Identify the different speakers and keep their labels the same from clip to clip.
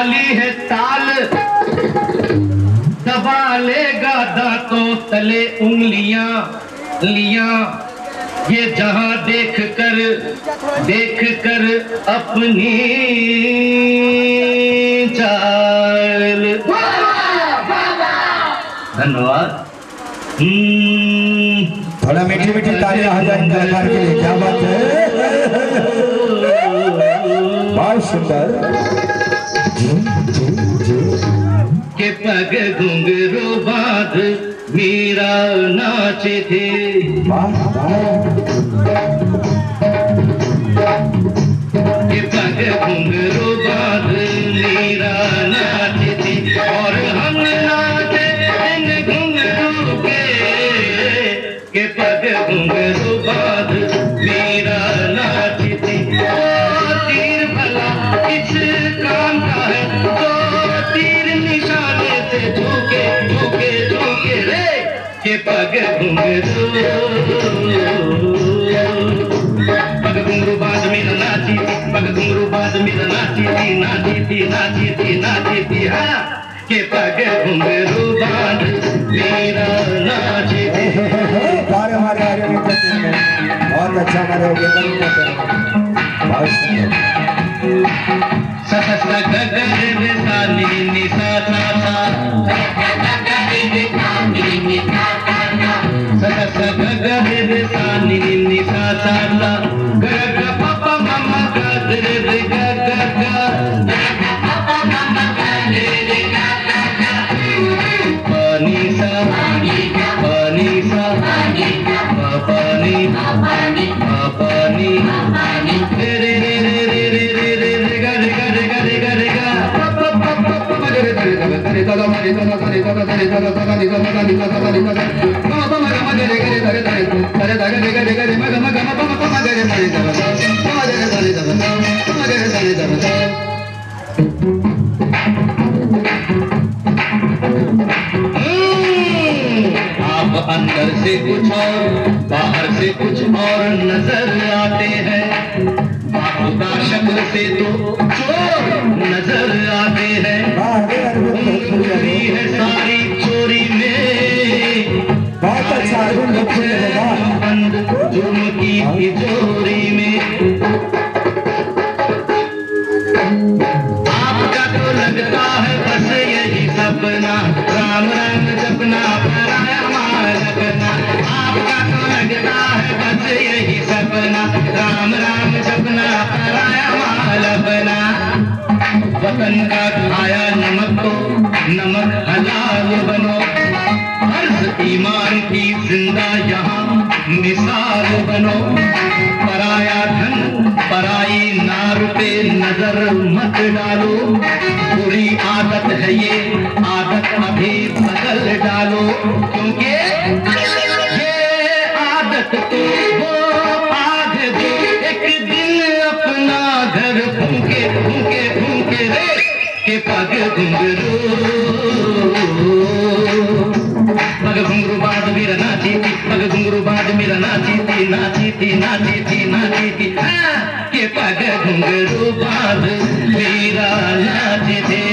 Speaker 1: वाली है ताल, दबा लेगा दांतों तले उंगलियां लियां, ये जहां देख कर अपनी चाल। धन्यवाद।
Speaker 2: थोड़ा मीठी मीठी तालियां आ जाए कलाकार के लिए, क्या बात है, बहुत सुंदर।
Speaker 1: के पग घुंघरू बांध मीरा नाचे थे, के पग घुंघरू बांध मीरा नाचे थे, और हम नाचे इन घुंघरू के पग घुंघरू बांध मीरा नाचे थे। ओ तीर भला किस काम का है, तो तीर निशाने से झुके झुके झुके रे, के पग घुंघरू बांध मेरा नाची थी, पग घुंघरू बांध मेरा नाची थी, नाची थी नाची थी नाची थी, हाँ के पग घुंघरू बांध मेरा नाची थी।
Speaker 2: हमारे आगे बहुत अच्छा हमारे हो गया, बहुत सुंदर।
Speaker 1: सा सा सा ग ग रे रे सा नी नी सा सा सा, सा सा सा ग ग रे सा नी नी सा सा सा, ग ग प प म म ग रे रे ग ग ग, ग ग प प म म ग रे रे ग ग ग, प नी सा प नी सा प नी प नी रे रे रे रे रे रे रे रे ग रे ग रे ग रे ग रे ग, प प प प प म ग रे रे ग रे ग म रे ग ग रे ग ग रे ग ग ग रे ग ग ग रे ग म प म ग म ग रे ग रे रे रे रे रे रे ग रे ग रे म ग म ग म प म प म ग रे म रे ग ग म ग रे रे रे रे म ग रे रे रे रे। आप अंदर से कुछ और बाहर से कुछ और नजर आते हैं, बाबा शक्ल से तो चोर नजर आते हैं, चोरी है सारी चोरी में,
Speaker 2: बहुत अच्छा
Speaker 1: बंद जुर्म की तिजोरी में। आपका तो लगता है बस यही सपना, राम राम जपना पराया माल अपना, आपका तो लगता है बस यही सपना, राम राम जपना पराया माल अपना। वतन का खाया नमक तो नमक हलाल बनो, अर्ज ईमान की जिंदा यहाँ मिसाल बनो, पराया धन पराई नार पे नजर मत डालो, बुरी आदत है ये आदत अभी बदल डालो, क्योंकि ये आदत तो वो आग जो एक दिन अपना घर फूके फूके फूके रे, के पग घुंघरू बांध मेरा नाची थी, पग घुंघरू बांध मेरा नाची थी नाची थी नाची थी नाची थी, के पग घुंघरू बांध मेरा नाची थी।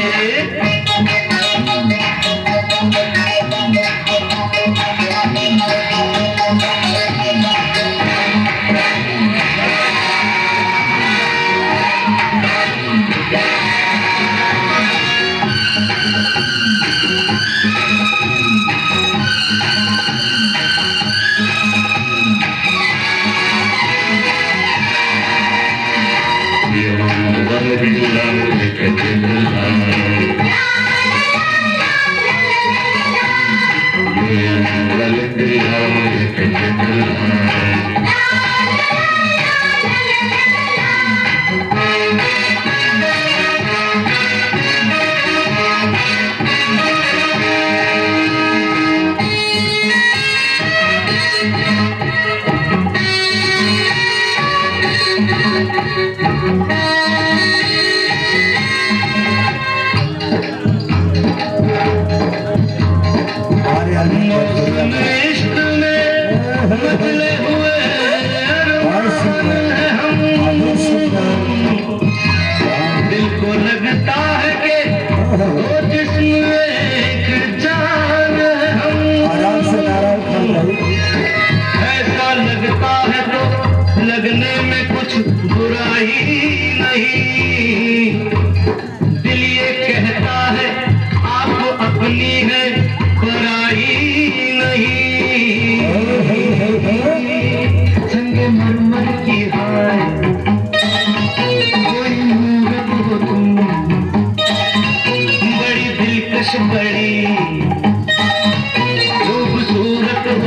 Speaker 1: दिल को लगता है कि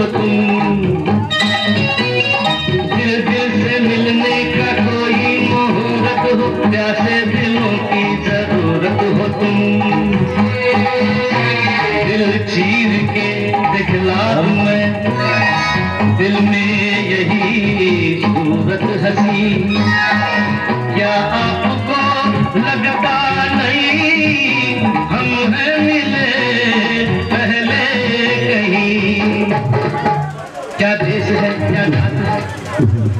Speaker 1: हो तुम, दिल दिल से मिलने का कोई मुहूर्त हो, प्यासे दिलों की जरूरत हो तुम, दिल चीर के दिखला दूं मैं, दिल में यही सूरत हंसी, क्या आपको लगता नहीं हम हैं मिले पहले कहीं, क्या देश है क्या जात है